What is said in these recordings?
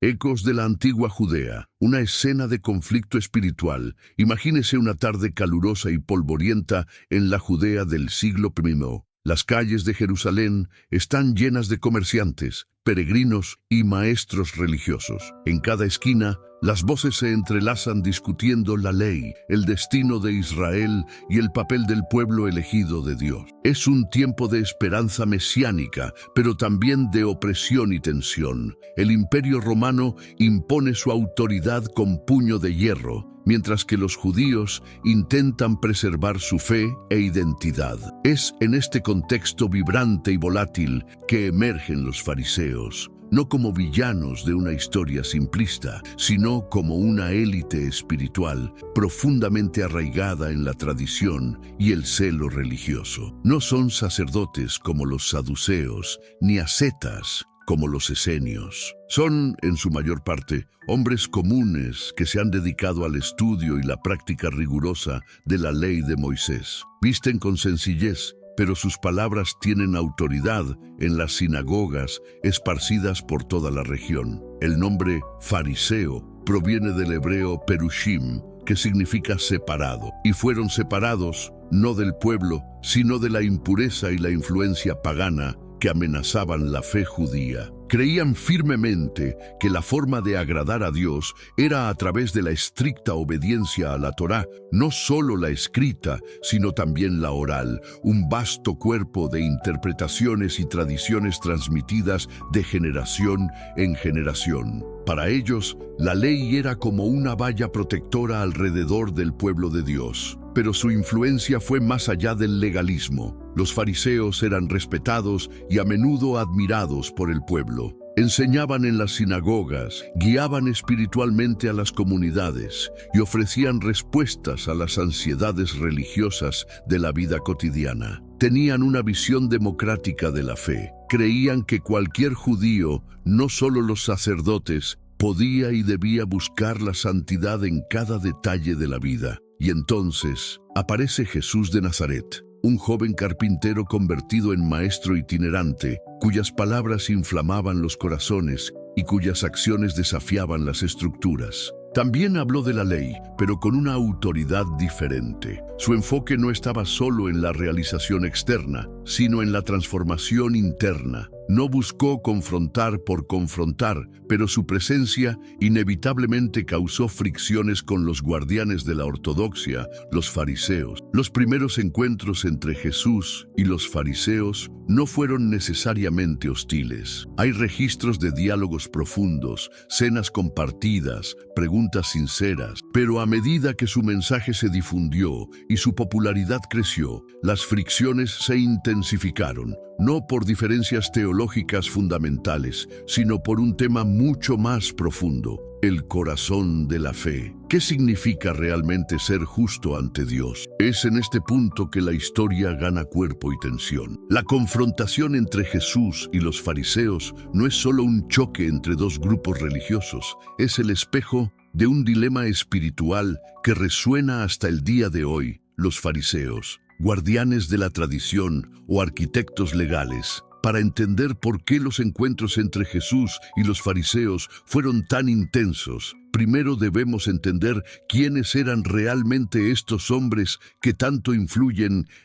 Ecos de la antigua Judea, una escena de conflicto espiritual. Imagínese una tarde calurosa y polvorienta en la Judea del siglo I. Las calles de Jerusalén están llenas de comerciantes, peregrinos y maestros religiosos. En cada esquina, las voces se entrelazan discutiendo la ley, el destino de Israel y el papel del pueblo elegido de Dios. Es un tiempo de esperanza mesiánica, pero también de opresión y tensión. El Imperio Romano impone su autoridad con puño de hierro, mientras que los judíos intentan preservar su fe e identidad. Es en este contexto vibrante y volátil que emergen los fariseos, no como villanos de una historia simplista, sino como una élite espiritual profundamente arraigada en la tradición y el celo religioso. No son sacerdotes como los saduceos, ni ascetas como los esenios. Son, en su mayor parte, hombres comunes que se han dedicado al estudio y la práctica rigurosa de la ley de Moisés. Visten con sencillez, pero sus palabras tienen autoridad en las sinagogas esparcidas por toda la región. El nombre fariseo proviene del hebreo perushim, que significa separado, y fueron separados no del pueblo, sino de la impureza y la influencia pagana que amenazaban la fe judía. Creían firmemente que la forma de agradar a Dios era a través de la estricta obediencia a la Torá, no solo la escrita, sino también la oral, un vasto cuerpo de interpretaciones y tradiciones transmitidas de generación en generación. Para ellos, la ley era como una valla protectora alrededor del pueblo de Dios. Pero su influencia fue más allá del legalismo. Los fariseos eran respetados y a menudo admirados por el pueblo. Enseñaban en las sinagogas, guiaban espiritualmente a las comunidades y ofrecían respuestas a las ansiedades religiosas de la vida cotidiana. Tenían una visión democrática de la fe. Creían que cualquier judío, no solo los sacerdotes, podía y debía buscar la santidad en cada detalle de la vida. Y entonces aparece Jesús de Nazaret, un joven carpintero convertido en maestro itinerante, cuyas palabras inflamaban los corazones y cuyas acciones desafiaban las estructuras. También habló de la ley, pero con una autoridad diferente. Su enfoque no estaba solo en la realización externa, sino en la transformación interna. No buscó confrontar por confrontar, pero su presencia inevitablemente causó fricciones con los guardianes de la ortodoxia, los fariseos. Los primeros encuentros entre Jesús y los fariseos no fueron necesariamente hostiles. Hay registros de diálogos profundos, cenas compartidas, preguntas sinceras, pero a medida que su mensaje se difundió y su popularidad creció, las fricciones se intensificaron, no por diferencias teológicas fundamentales, sino por un tema mucho más profundo: el corazón de la fe. ¿Qué significa realmente ser justo ante Dios? Es en este punto que la historia gana cuerpo y tensión. La confrontación entre Jesús y los fariseos no es solo un choque entre dos grupos religiosos, es el espejo de un dilema espiritual que resuena hasta el día de hoy. Los fariseos, guardianes de la tradición o arquitectos legales, para entender por qué los encuentros entre Jesús y los fariseos fueron tan intensos, primero debemos entender quiénes eran realmente estos hombres que tanto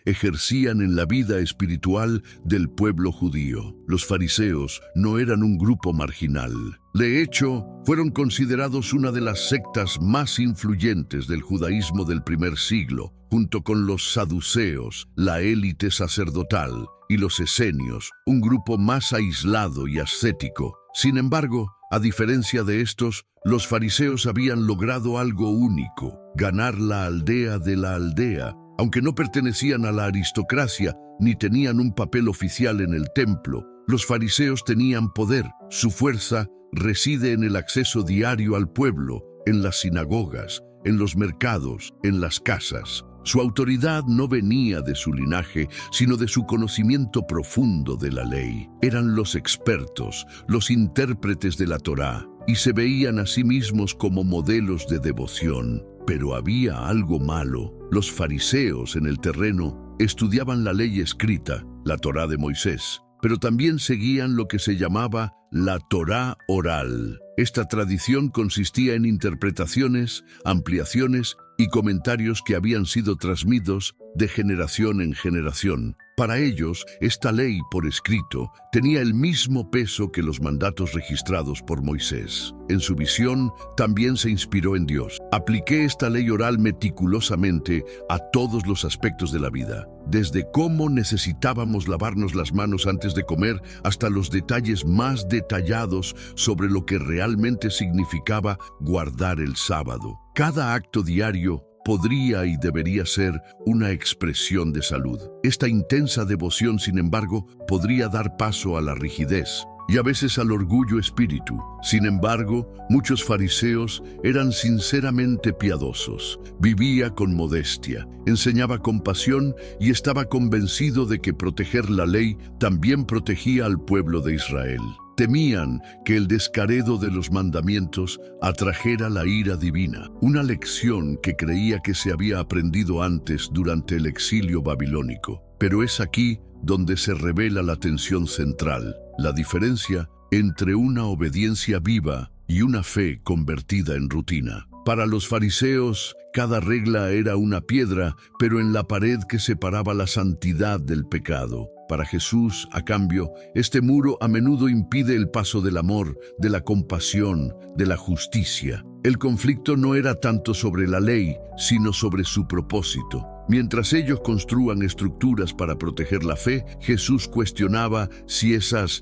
ejercían en la vida espiritual del pueblo judío. Los fariseos no eran un grupo marginal. De hecho, fueron considerados una de las sectas más influyentes del judaísmo del primer siglo, junto con los saduceos, la élite sacerdotal, y los esenios, un grupo más aislado y ascético. Sin embargo, a diferencia de estos, los fariseos habían logrado algo único: ganar la aldea de la aldea. Aunque no pertenecían a la aristocracia ni tenían un papel oficial en el templo, los fariseos tenían poder. Su fuerza reside en el acceso diario al pueblo, en las sinagogas, en los mercados, en las casas. Su autoridad no venía de su linaje, sino de su conocimiento profundo de la ley. Eran los expertos, los intérpretes de la Torá, y se veían a sí mismos como modelos de devoción. Pero había algo malo. Los fariseos en el terreno estudiaban la ley escrita, la Torá de Moisés, pero también seguían lo que se llamaba la Torá oral. Esta tradición consistía en interpretaciones, ampliaciones y comentarios que habían sido transmitidos de generación en generación. Para ellos, esta ley por escrito tenía el mismo peso que los mandatos registrados por Moisés. En su visión, también se inspiró en Dios. Apliqué esta ley oral meticulosamente a todos los aspectos de la vida, desde cómo necesitábamos lavarnos las manos antes de comer hasta los detalles más detallados sobre lo que realmente significaba guardar el sábado. Cada acto diario podría y debería ser una expresión de salud. Esta intensa devoción, sin embargo, podría dar paso a la rigidez y a veces al orgullo espíritu. Sin embargo, muchos fariseos eran sinceramente piadosos. Vivía con modestia, enseñaba compasión y estaba convencido de que proteger la ley también protegía al pueblo de Israel. Temían que el descaredo de los mandamientos atrajera la ira divina, una lección que creía que se había aprendido antes durante el exilio babilónico. Pero es aquí donde se revela la tensión central, la diferencia entre una obediencia viva y una fe convertida en rutina. Para los fariseos, cada regla era una piedra, pero en la pared que separaba la santidad del pecado. Para Jesús, a cambio, este muro a menudo impide el paso del amor, de la compasión, de la justicia. El conflicto no era tanto sobre la ley, sino sobre su propósito. Mientras ellos construían estructuras para proteger la fe, Jesús cuestionaba si esas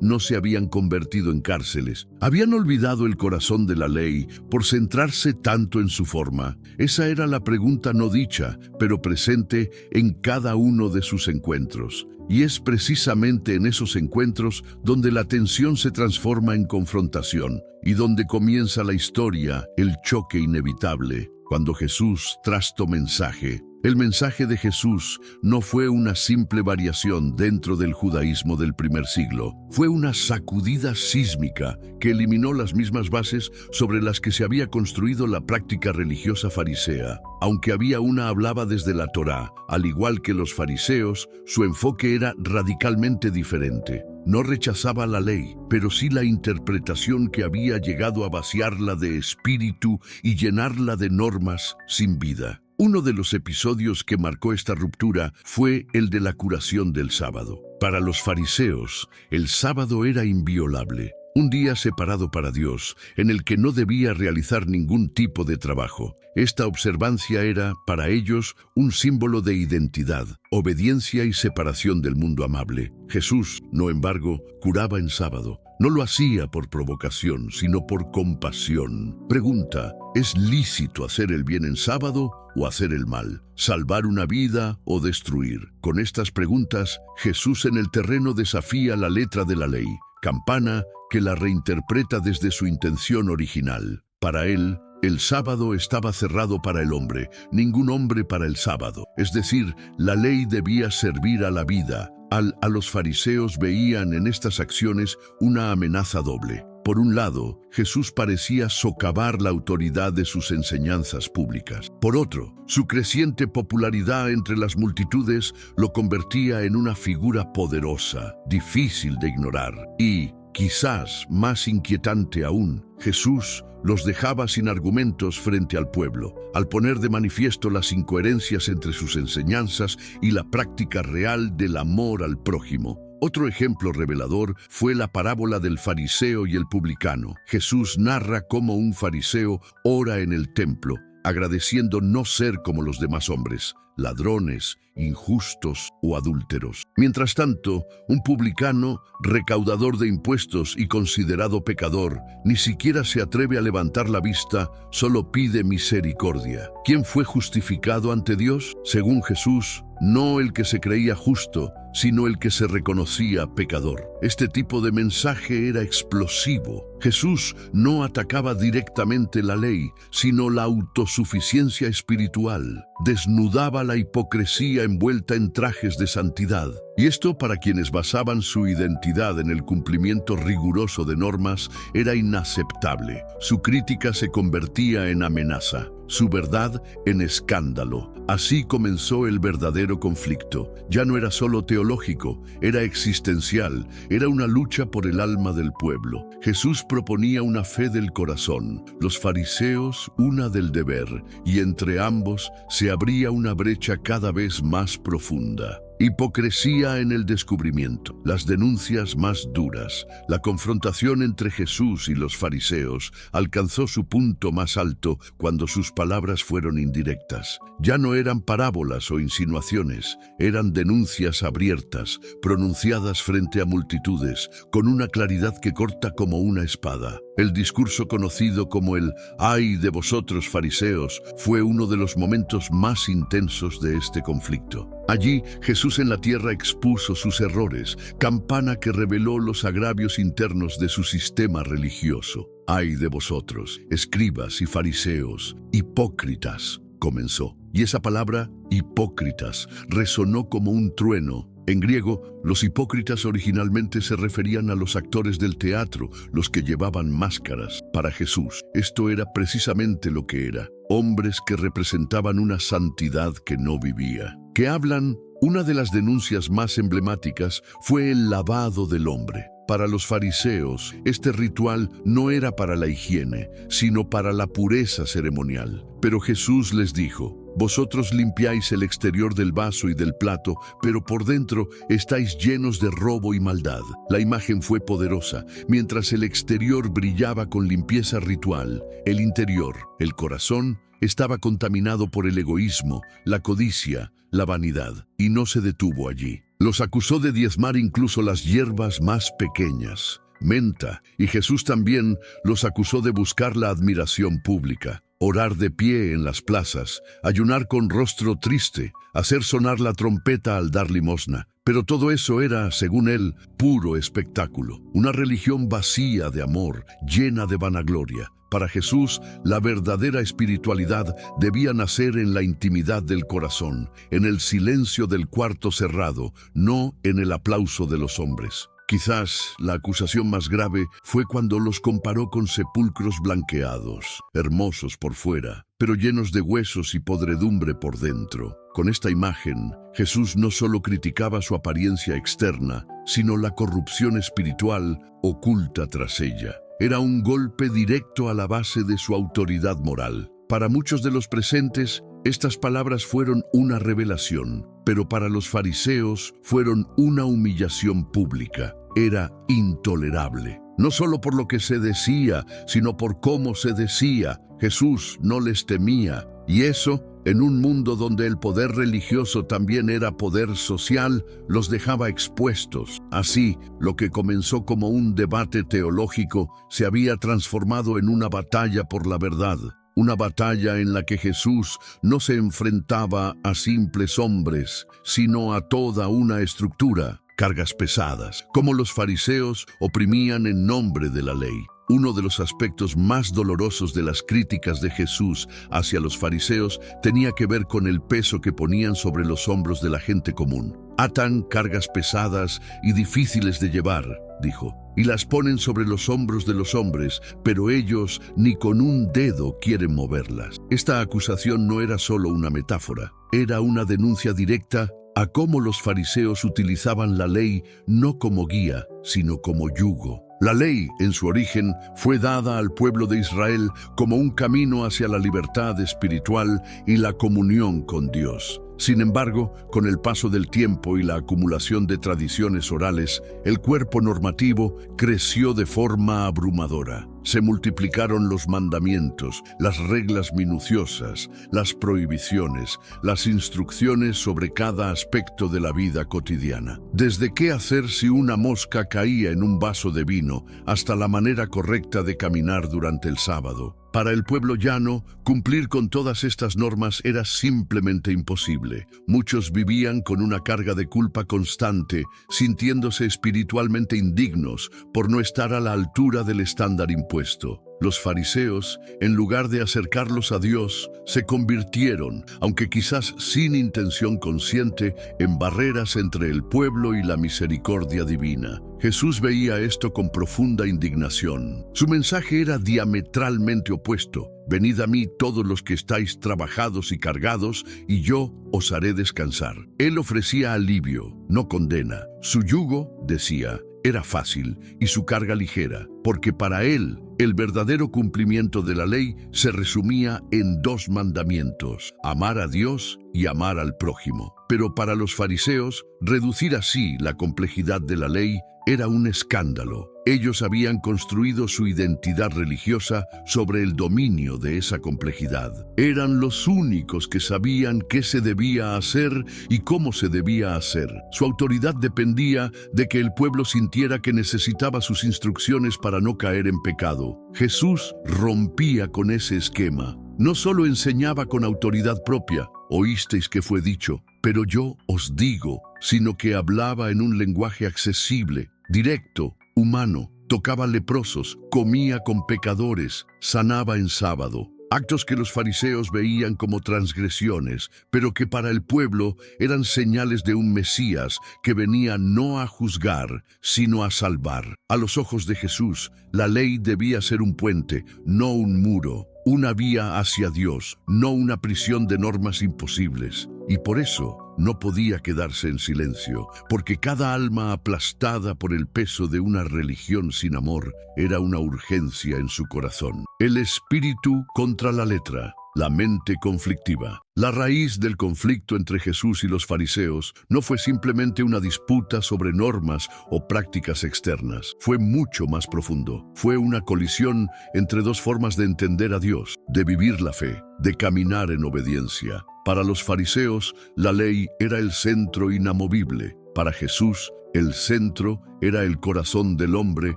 no se habían convertido en cárceles. Habían olvidado el corazón de la ley por centrarse tanto en su forma. Esa era la pregunta no dicha, pero presente en cada uno de sus encuentros. Y es precisamente en esos encuentros donde la tensión se transforma en confrontación y donde comienza la historia, el choque inevitable, cuando Jesús trastó mensaje. El mensaje de Jesús no fue una simple variación dentro del judaísmo del primer siglo. Fue una sacudida sísmica que eliminó las mismas bases sobre las que se había construido la práctica religiosa farisea. Aunque había una hablaba desde la Torá, al igual que los fariseos, su enfoque era radicalmente diferente. No rechazaba la ley, pero sí la interpretación que había llegado a vaciarla de espíritu y llenarla de normas sin vida. Uno de los episodios que marcó esta ruptura fue el de la curación del sábado. Para los fariseos, el sábado era inviolable, un día separado para Dios, en el que no debía realizar ningún tipo de trabajo. Esta observancia era, para ellos, un símbolo de identidad, obediencia y separación del mundo amable. Jesús, no embargo, curaba en sábado. No lo hacía por provocación, sino por compasión. Pregunta: ¿es lícito hacer el bien en sábado o hacer el mal? ¿Salvar una vida o destruir? Con estas preguntas, Jesús en el terreno desafía la letra de la ley, campana que la reinterpreta desde su intención original. Para él, el sábado estaba cerrado para el hombre, ningún hombre para el sábado. Es decir, la ley debía servir a la vida. A los fariseos veían en estas acciones una amenaza doble. Por un lado, Jesús parecía socavar la autoridad de sus enseñanzas públicas. Por otro, su creciente popularidad entre las multitudes lo convertía en una figura poderosa, difícil de ignorar. Y, quizás más inquietante aún, Jesús los dejaba sin argumentos frente al pueblo, al poner de manifiesto las incoherencias entre sus enseñanzas y la práctica real del amor al prójimo. Otro ejemplo revelador fue la parábola del fariseo y el publicano. Jesús narra cómo un fariseo ora en el templo, agradeciendo no ser como los demás hombres, ladrones, injustos o adúlteros. Mientras tanto, un publicano, recaudador de impuestos y considerado pecador, ni siquiera se atreve a levantar la vista, solo pide misericordia. ¿Quién fue justificado ante Dios? Según Jesús, no el que se creía justo, sino el que se reconocía pecador. Este tipo de mensaje era explosivo. Jesús no atacaba directamente la ley, sino la autosuficiencia espiritual. Desnudaba la hipocresía envuelta en trajes de santidad. Y esto, para quienes basaban su identidad en el cumplimiento riguroso de normas, era inaceptable. Su crítica se convertía en amenaza. su verdad en escándalo. Así comenzó el verdadero conflicto. Ya no era solo teológico, era existencial, era una lucha por el alma del pueblo. Jesús proponía una fe del corazón, los fariseos una del deber, y entre ambos se abría una brecha cada vez más profunda. Hipocresía en el descubrimiento, las denuncias más duras, la confrontación entre Jesús y los fariseos alcanzó su punto más alto cuando sus palabras fueron indirectas. Ya no eran parábolas o insinuaciones, eran denuncias abiertas, pronunciadas frente a multitudes, con una claridad que corta como una espada. El discurso conocido como el «ay de vosotros fariseos» fue uno de los momentos más intensos de este conflicto. Allí, Jesús en la tierra expuso sus errores, campana que reveló los agravios internos de su sistema religioso. «Ay de vosotros, escribas y fariseos, hipócritas», comenzó. Y esa palabra, hipócritas, resonó como un trueno. En griego, los hipócritas originalmente se referían a los actores del teatro, los que llevaban máscaras. Para Jesús, esto era precisamente lo que era: hombres que representaban una santidad que no vivía. Que hablan, una de las denuncias más emblemáticas fue el lavado del hombre. Para los fariseos, este ritual no era para la higiene, sino para la pureza ceremonial. Pero Jesús les dijo: vosotros limpiáis el exterior del vaso y del plato, pero por dentro estáis llenos de robo y maldad. La imagen fue poderosa. Mientras el exterior brillaba con limpieza ritual, el interior, el corazón, estaba contaminado por el egoísmo, la codicia, la vanidad, y no se detuvo allí. Los acusó de diezmar incluso las hierbas más pequeñas, menta, y Jesús también los acusó de buscar la admiración pública, orar de pie en las plazas, ayunar con rostro triste, hacer sonar la trompeta al dar limosna. Pero todo eso era, según él, puro espectáculo, una religión vacía de amor, llena de vanagloria. Para Jesús, la verdadera espiritualidad debía nacer en la intimidad del corazón, en el silencio del cuarto cerrado, no en el aplauso de los hombres. Quizás la acusación más grave fue cuando los comparó con sepulcros blanqueados, hermosos por fuera, pero llenos de huesos y podredumbre por dentro. Con esta imagen, Jesús no solo criticaba su apariencia externa, sino la corrupción espiritual oculta tras ella. Era un golpe directo a la base de su autoridad moral. Para muchos de los presentes, estas palabras fueron una revelación, pero para los fariseos fueron una humillación pública. Era intolerable. No solo por lo que se decía, sino por cómo se decía. Jesús no les temía, y eso, en un mundo donde el poder religioso también era poder social, los dejaba expuestos. Así, lo que comenzó como un debate teológico se había transformado en una batalla por la verdad. Una batalla en la que Jesús no se enfrentaba a simples hombres, sino a toda una estructura, cargas pesadas, como los fariseos oprimían en nombre de la ley. Uno de los aspectos más dolorosos de las críticas de Jesús hacia los fariseos tenía que ver con el peso que ponían sobre los hombros de la gente común. Atan cargas pesadas y difíciles de llevar, dijo, y las ponen sobre los hombros de los hombres, pero ellos ni con un dedo quieren moverlas. Esta acusación no era solo una metáfora, era una denuncia directa a cómo los fariseos utilizaban la ley no como guía, sino como yugo. La ley, en su origen, fue dada al pueblo de Israel como un camino hacia la libertad espiritual y la comunión con Dios. Sin embargo, con el paso del tiempo y la acumulación de tradiciones orales, el cuerpo normativo creció de forma abrumadora. Se multiplicaron los mandamientos, las reglas minuciosas, las prohibiciones, las instrucciones sobre cada aspecto de la vida cotidiana. Desde qué hacer si una mosca caía en un vaso de vino, hasta la manera correcta de caminar durante el sábado. Para el pueblo llano, cumplir con todas estas normas era simplemente imposible. Muchos vivían con una carga de culpa constante, sintiéndose espiritualmente indignos por no estar a la altura del estándar impuesto. Los fariseos, en lugar de acercarlos a Dios, se convirtieron, aunque quizás sin intención consciente, en barreras entre el pueblo y la misericordia divina. Jesús veía esto con profunda indignación. Su mensaje era diametralmente opuesto. venid a mí todos los que estáis trabajados y cargados, y yo os haré descansar. Él ofrecía alivio, no condena. Su yugo, decía, era fácil y su carga ligera, porque para él el verdadero cumplimiento de la ley se resumía en 2 mandamientos: amar a Dios y amar al prójimo. Pero para los fariseos, reducir así la complejidad de la ley era un escándalo. Ellos habían construido su identidad religiosa sobre el dominio de esa complejidad. Eran los únicos que sabían qué se debía hacer y cómo se debía hacer. Su autoridad dependía de que el pueblo sintiera que necesitaba sus instrucciones para no caer en pecado. Jesús rompía con ese esquema. No solo enseñaba con autoridad propia, oísteis que fue dicho, pero yo os digo, sino que hablaba en un lenguaje accesible, directo, humano, tocaba leprosos, comía con pecadores, sanaba en sábado. Actos que los fariseos veían como transgresiones, pero que para el pueblo eran señales de un Mesías que venía no a juzgar, sino a salvar. A los ojos de Jesús, la ley debía ser un puente, no un muro, una vía hacia Dios, no una prisión de normas imposibles. Y por eso no podía quedarse en silencio, porque cada alma aplastada por el peso de una religión sin amor era una urgencia en su corazón. El espíritu contra la letra, la mente conflictiva. La raíz del conflicto entre Jesús y los fariseos no fue simplemente una disputa sobre normas o prácticas externas. Fue mucho más profundo. Fue una colisión entre 2 formas de entender a Dios, de vivir la fe, de caminar en obediencia. Para los fariseos, la ley era el centro inamovible. Para Jesús, el centro era el corazón del hombre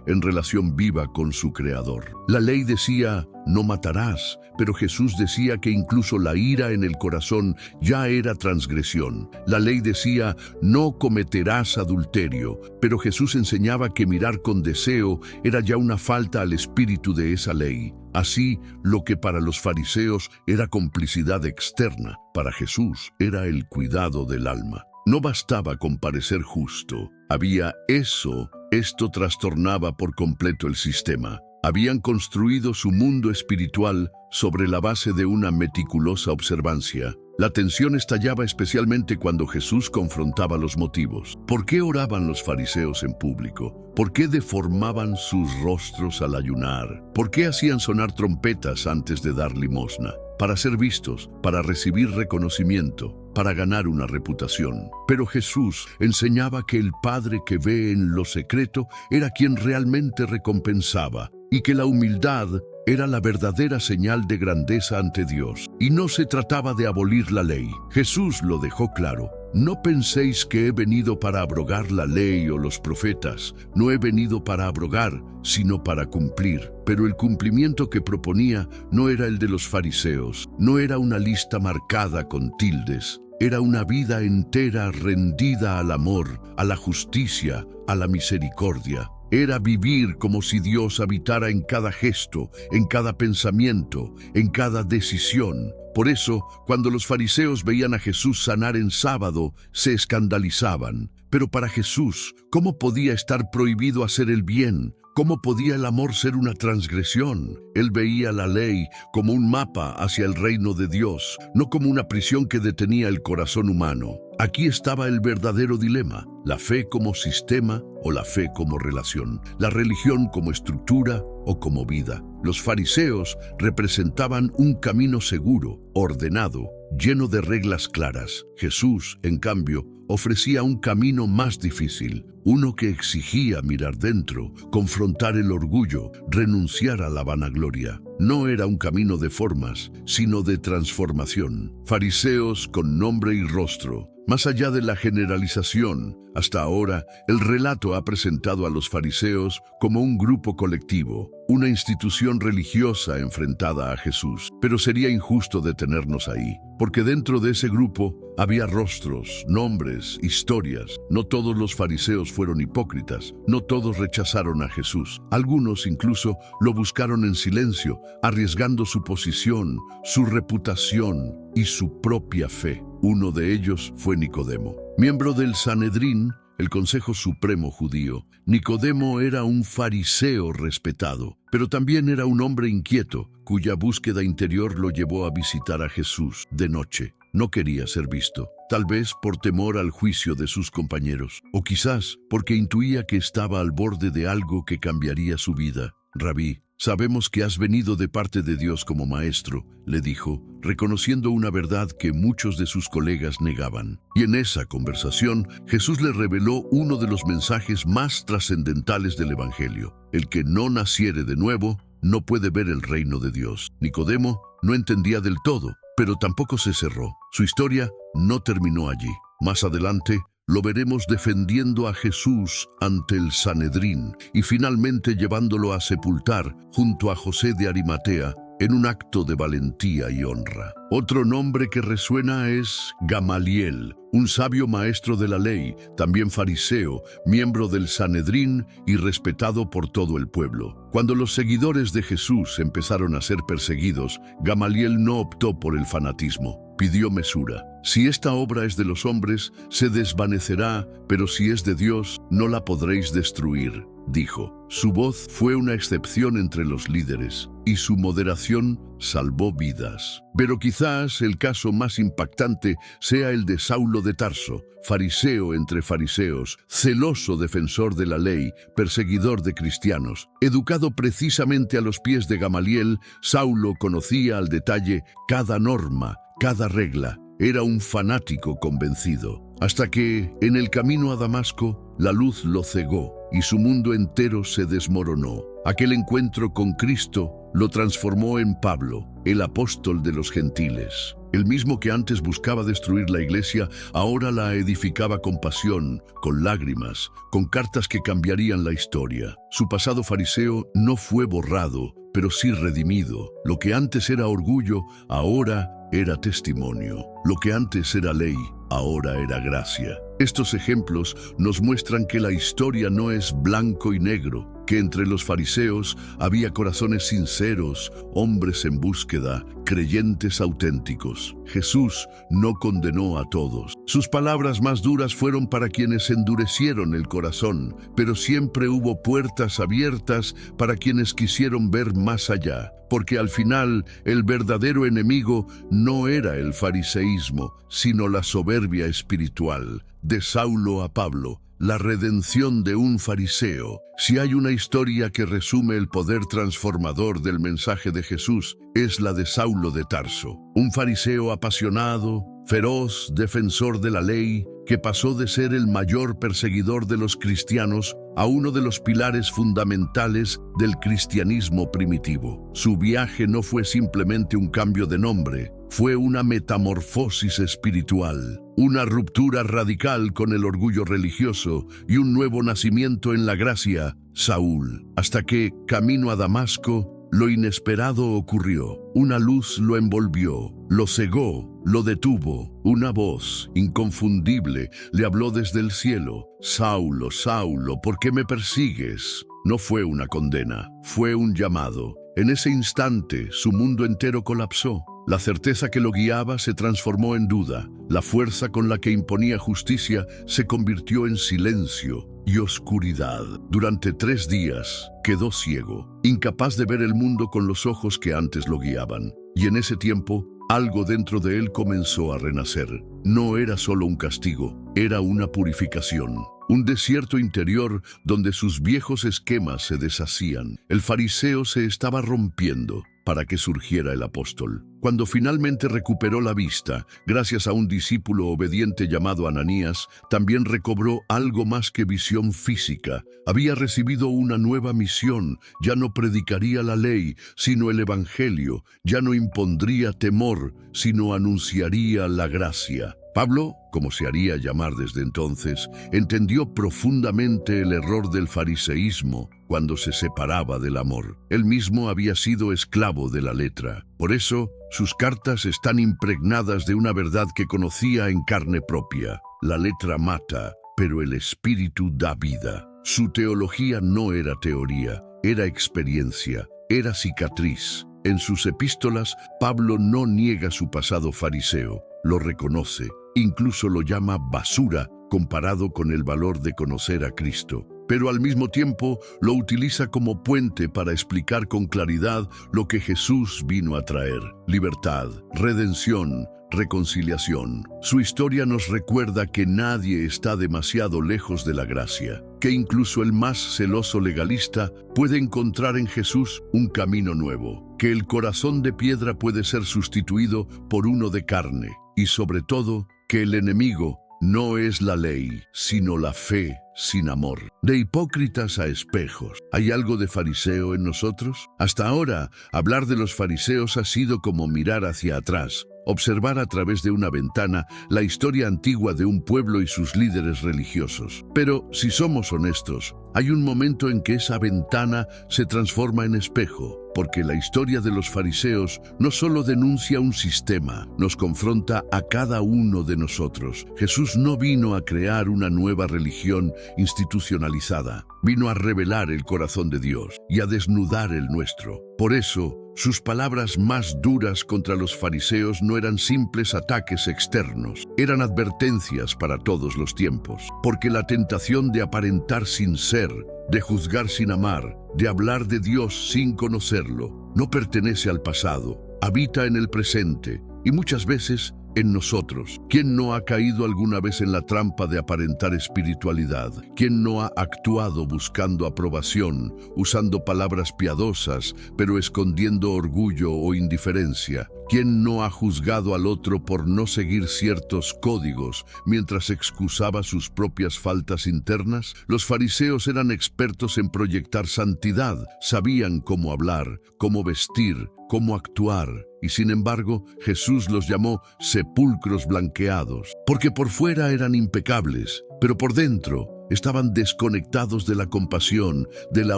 en relación viva con su Creador. La ley decía, no matarás, pero Jesús decía que incluso la ira en el corazón ya era transgresión. La ley decía, no cometerás adulterio, pero Jesús enseñaba que mirar con deseo era ya una falta al espíritu de esa ley. Así, lo que para los fariseos era complicidad externa, para Jesús era el cuidado del alma. No bastaba con parecer justo. Había eso. Esto trastornaba por completo el sistema. Habían construido su mundo espiritual sobre la base de una meticulosa observancia. La tensión estallaba especialmente cuando Jesús confrontaba los motivos. ¿Por qué oraban los fariseos en público? ¿Por qué deformaban sus rostros al ayunar? ¿Por qué hacían sonar trompetas antes de dar limosna? Para ser vistos, para recibir reconocimiento, para ganar una reputación. Pero Jesús enseñaba que el Padre que ve en lo secreto era quien realmente recompensaba, y que la humildad era la verdadera señal de grandeza ante Dios. Y no se trataba de abolir la ley. Jesús lo dejó claro. No penséis que he venido para abrogar la ley o los profetas. No he venido para abrogar, sino para cumplir. Pero el cumplimiento que proponía no era el de los fariseos. No era una lista marcada con tildes. Era una vida entera rendida al amor, a la justicia, a la misericordia. Era vivir como si Dios habitara en cada gesto, en cada pensamiento, en cada decisión. Por eso, cuando los fariseos veían a Jesús sanar en sábado, se escandalizaban. Pero para Jesús, ¿cómo podía estar prohibido hacer el bien? ¿Cómo podía el amor ser una transgresión? Él veía la ley como un mapa hacia el reino de Dios, no como una prisión que detenía el corazón humano. Aquí estaba el verdadero dilema: la fe como sistema o la fe como relación, la religión como estructura o como vida. Los fariseos representaban un camino seguro, ordenado, lleno de reglas claras. Jesús, en cambio, ofrecía un camino más difícil, uno que exigía mirar dentro, confrontar el orgullo, renunciar a la vanagloria. No era un camino de formas, sino de transformación. Fariseos con nombre y rostro. Más allá de la generalización, hasta ahora, el relato ha presentado a los fariseos como un grupo colectivo, una institución religiosa enfrentada a Jesús. Pero sería injusto detenernos ahí, porque dentro de ese grupo había rostros, nombres, historias. No todos los fariseos fueron hipócritas, no todos rechazaron a Jesús. Algunos incluso lo buscaron en silencio, arriesgando su posición, su reputación y su propia fe. Uno de ellos fue Nicodemo. Miembro del Sanedrín, el Consejo Supremo judío. Nicodemo era un fariseo respetado, pero también era un hombre inquieto, cuya búsqueda interior lo llevó a visitar a Jesús de noche. No quería ser visto, tal vez por temor al juicio de sus compañeros, o quizás porque intuía que estaba al borde de algo que cambiaría su vida. Rabí, sabemos que has venido de parte de Dios como maestro, le dijo, reconociendo una verdad que muchos de sus colegas negaban. Y en esa conversación, Jesús le reveló uno de los mensajes más trascendentales del Evangelio. El que no naciere de nuevo no puede ver el reino de Dios. Nicodemo no entendía del todo, pero tampoco se cerró. Su historia no terminó allí. Más adelante, lo veremos defendiendo a Jesús ante el Sanedrín y finalmente llevándolo a sepultar junto a José de Arimatea en un acto de valentía y honra. Otro nombre que resuena es Gamaliel, un sabio maestro de la ley, también fariseo, miembro del Sanedrín y respetado por todo el pueblo. Cuando los seguidores de Jesús empezaron a ser perseguidos, Gamaliel no optó por el fanatismo. Pidió mesura. Si esta obra es de los hombres, se desvanecerá, pero si es de Dios, no la podréis destruir, dijo. Su voz fue una excepción entre los líderes, y su moderación salvó vidas. Pero quizás el caso más impactante sea el de Saulo de Tarso, fariseo entre fariseos, celoso defensor de la ley, perseguidor de cristianos. Educado precisamente a los pies de Gamaliel, Saulo conocía al detalle cada norma, cada regla. Era un fanático convencido, hasta que, en el camino a Damasco, la luz lo cegó y su mundo entero se desmoronó. Aquel encuentro con Cristo lo transformó en Pablo, el apóstol de los gentiles. El mismo que antes buscaba destruir la iglesia, ahora la edificaba con pasión, con lágrimas, con cartas que cambiarían la historia. Su pasado fariseo no fue borrado, pero sí redimido. Lo que antes era orgullo, ahora era testimonio. Lo que antes era ley, ahora era gracia. Estos ejemplos nos muestran que la historia no es blanco y negro, que entre los fariseos había corazones sinceros, hombres en búsqueda, creyentes auténticos. Jesús no condenó a todos. Sus palabras más duras fueron para quienes endurecieron el corazón, pero siempre hubo puertas abiertas para quienes quisieron ver más allá, porque al final el verdadero enemigo no era el fariseísmo, sino la soberbia espiritual. De Saulo a Pablo, la redención de un fariseo. Si hay una historia que resume el poder transformador del mensaje de Jesús, es la de Saulo de Tarso, un fariseo apasionado, feroz, defensor de la ley, que pasó de ser el mayor perseguidor de los cristianos a uno de los pilares fundamentales del cristianismo primitivo. Su viaje no fue simplemente un cambio de nombre, fue una metamorfosis espiritual, una ruptura radical con el orgullo religioso y un nuevo nacimiento en la gracia, Saúl, hasta que, camino a Damasco, lo inesperado ocurrió. Una luz lo envolvió, lo cegó, lo detuvo. Una voz inconfundible le habló desde el cielo. Saulo, Saulo, ¿por qué me persigues? No fue una condena, fue un llamado. En ese instante, su mundo entero colapsó. La certeza que lo guiaba se transformó en duda. La fuerza con la que imponía justicia se convirtió en silencio y oscuridad. Durante 3 días quedó ciego, incapaz de ver el mundo con los ojos que antes lo guiaban. Y en ese tiempo, algo dentro de él comenzó a renacer. No era solo un castigo, era una purificación. Un desierto interior donde sus viejos esquemas se deshacían. El fariseo se estaba rompiendo para que surgiera el apóstol. Cuando finalmente recuperó la vista, gracias a un discípulo obediente llamado Ananías, también recobró algo más que visión física. Había recibido una nueva misión. Ya no predicaría la ley, sino el evangelio. Ya no impondría temor, sino anunciaría la gracia. Pablo, como se haría llamar desde entonces, entendió profundamente el error del fariseísmo cuando se separaba del amor. Él mismo había sido esclavo de la letra. Por eso, sus cartas están impregnadas de una verdad que conocía en carne propia. La letra mata, pero el espíritu da vida. Su teología no era teoría, era experiencia, era cicatriz. En sus epístolas, Pablo no niega su pasado fariseo, lo reconoce. Incluso lo llama basura comparado con el valor de conocer a Cristo, pero al mismo tiempo lo utiliza como puente para explicar con claridad lo que Jesús vino a traer: libertad, redención, reconciliación. Su historia nos recuerda que nadie está demasiado lejos de la gracia, que incluso el más celoso legalista puede encontrar en Jesús un camino nuevo, que el corazón de piedra puede ser sustituido por uno de carne, y sobre todo, que el enemigo no es la ley, sino la fe sin amor. De hipócritas a espejos. ¿Hay algo de fariseo en nosotros? Hasta ahora, hablar de los fariseos ha sido como mirar hacia atrás, observar a través de una ventana la historia antigua de un pueblo y sus líderes religiosos. Pero, si somos honestos, hay un momento en que esa ventana se transforma en espejo, porque la historia de los fariseos no solo denuncia un sistema, nos confronta a cada uno de nosotros. Jesús no vino a crear una nueva religión institucionalizada, vino a revelar el corazón de Dios y a desnudar el nuestro. Por eso, sus palabras más duras contra los fariseos no eran simples ataques externos, eran advertencias para todos los tiempos, porque la tentación de aparentar sin ser, de juzgar sin amar, de hablar de Dios sin conocerlo, no pertenece al pasado, habita en el presente y muchas veces en nosotros. ¿Quién no ha caído alguna vez en la trampa de aparentar espiritualidad? ¿Quién no ha actuado buscando aprobación, usando palabras piadosas, pero escondiendo orgullo o indiferencia? ¿Quién no ha juzgado al otro por no seguir ciertos códigos mientras excusaba sus propias faltas internas? Los fariseos eran expertos en proyectar santidad, sabían cómo hablar, cómo vestir, cómo actuar, y sin embargo Jesús los llamó sepulcros blanqueados, porque por fuera eran impecables, pero por dentro estaban desconectados de la compasión, de la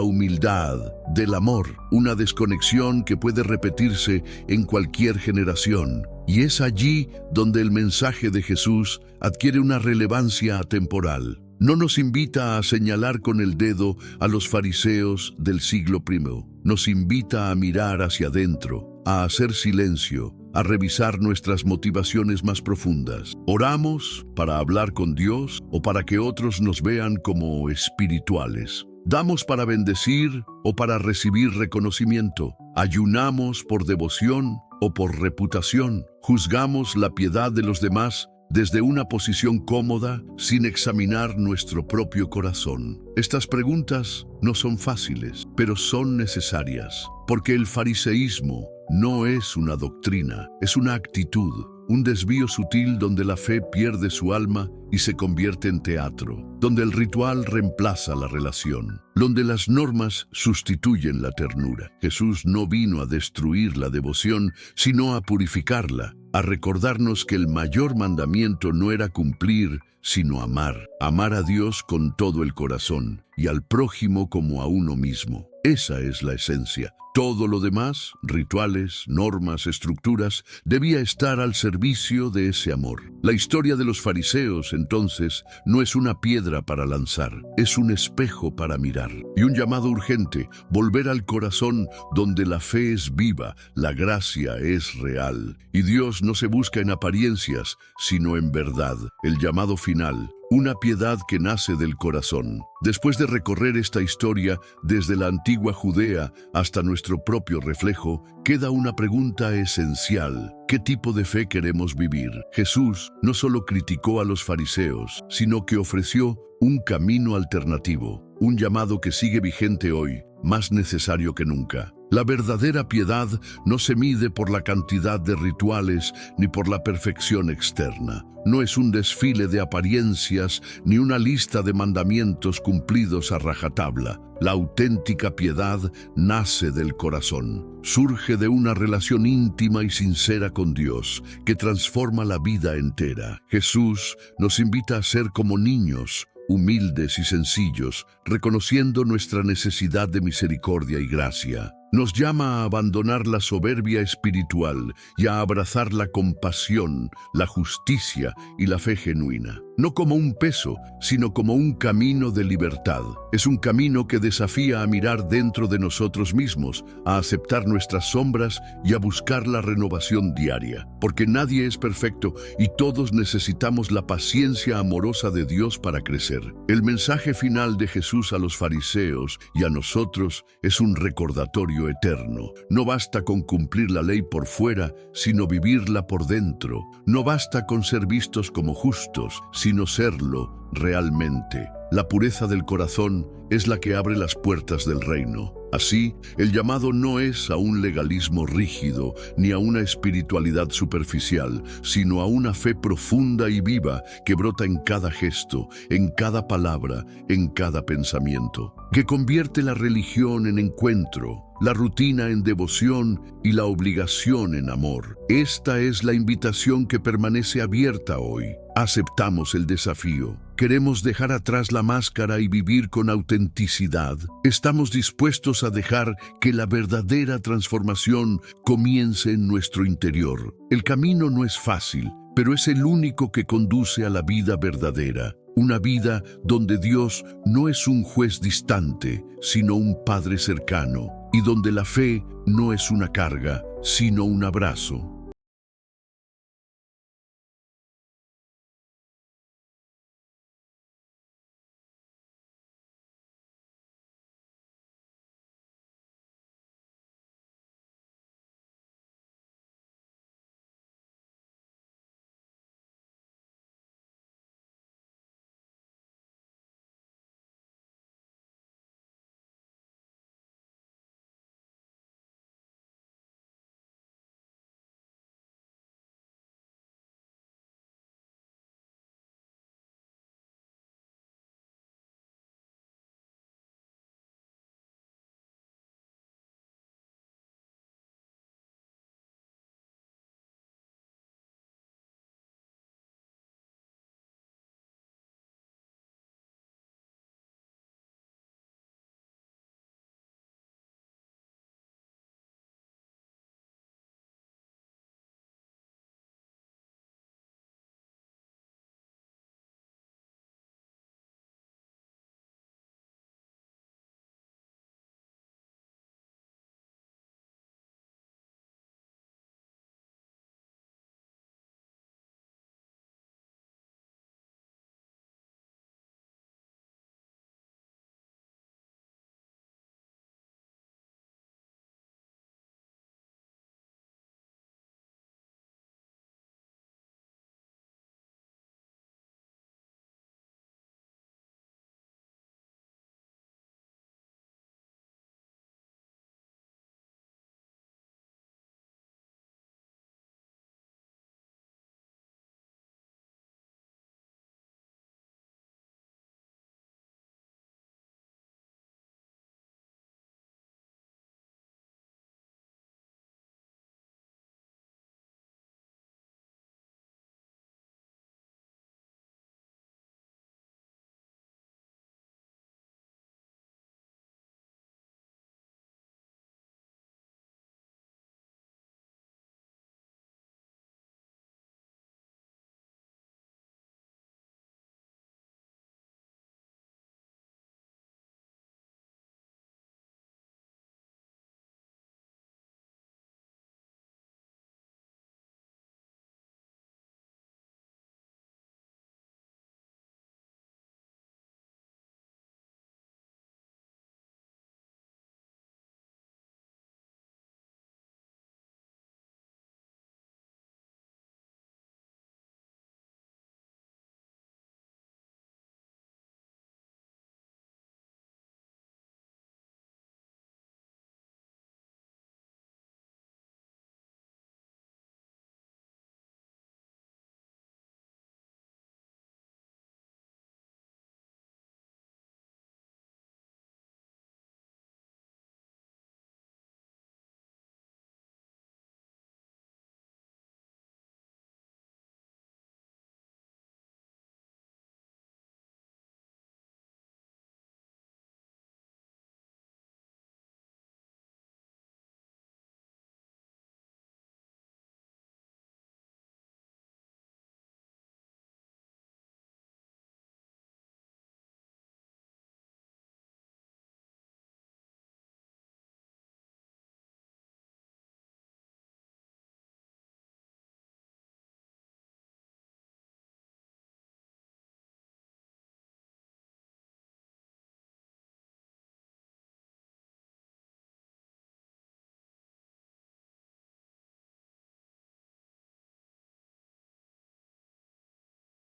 humildad, del amor, una desconexión que puede repetirse en cualquier generación. Y es allí donde el mensaje de Jesús adquiere una relevancia atemporal. No nos invita a señalar con el dedo a los fariseos del siglo I. Nos invita a mirar hacia adentro, a hacer silencio, a revisar nuestras motivaciones más profundas. ¿Oramos para hablar con Dios o para que otros nos vean como espirituales? ¿Damos para bendecir o para recibir reconocimiento? ¿Ayunamos por devoción o por reputación? ¿Juzgamos la piedad de los demás desde una posición cómoda, sin examinar nuestro propio corazón? Estas preguntas no son fáciles, pero son necesarias, porque el fariseísmo no es una doctrina, es una actitud, un desvío sutil donde la fe pierde su alma y se convierte en teatro, donde el ritual reemplaza la relación, donde las normas sustituyen la ternura. Jesús no vino a destruir la devoción, sino a purificarla, a recordarnos que el mayor mandamiento no era cumplir, sino amar. Amar a Dios con todo el corazón y al prójimo como a uno mismo. Esa es la esencia. Todo lo demás, rituales, normas, estructuras, debía estar al servicio de ese amor. La historia de los fariseos, entonces, no es una piedra para lanzar, es un espejo para mirar. Y un llamado urgente: volver al corazón donde la fe es viva, la gracia es real. Y Dios no se busca en apariencias, sino en verdad. El llamado final: una piedad que nace del corazón. Después de recorrer esta historia desde la antigua Judea hasta nuestro propio reflejo, queda una pregunta esencial: ¿qué tipo de fe queremos vivir? Jesús no solo criticó a los fariseos, sino que ofreció un camino alternativo, un llamado que sigue vigente hoy, más necesario que nunca. La verdadera piedad no se mide por la cantidad de rituales ni por la perfección externa. No es un desfile de apariencias ni una lista de mandamientos cumplidos a rajatabla. La auténtica piedad nace del corazón. Surge de una relación íntima y sincera con Dios que transforma la vida entera. Jesús nos invita a ser como niños, humildes y sencillos, reconociendo nuestra necesidad de misericordia y gracia. Nos llama a abandonar la soberbia espiritual y a abrazar la compasión, la justicia y la fe genuina. No como un peso, sino como un camino de libertad. Es un camino que desafía a mirar dentro de nosotros mismos, a aceptar nuestras sombras y a buscar la renovación diaria. Porque nadie es perfecto y todos necesitamos la paciencia amorosa de Dios para crecer. El mensaje final de Jesús a los fariseos y a nosotros es un recordatorio eterno. No basta con cumplir la ley por fuera, sino vivirla por dentro. No basta con ser vistos como justos, sino serlo realmente. La pureza del corazón es la que abre las puertas del reino. Así, el llamado no es a un legalismo rígido ni a una espiritualidad superficial, sino a una fe profunda y viva que brota en cada gesto, en cada palabra, en cada pensamiento, que convierte la religión en encuentro, la rutina en devoción y la obligación en amor. Esta es la invitación que permanece abierta hoy. Aceptamos el desafío. ¿Queremos dejar atrás la máscara y vivir con autenticidad? ¿Estamos dispuestos a dejar que la verdadera transformación comience en nuestro interior? El camino no es fácil, pero es el único que conduce a la vida verdadera. Una vida donde Dios no es un juez distante, sino un Padre cercano, y donde la fe no es una carga, sino un abrazo.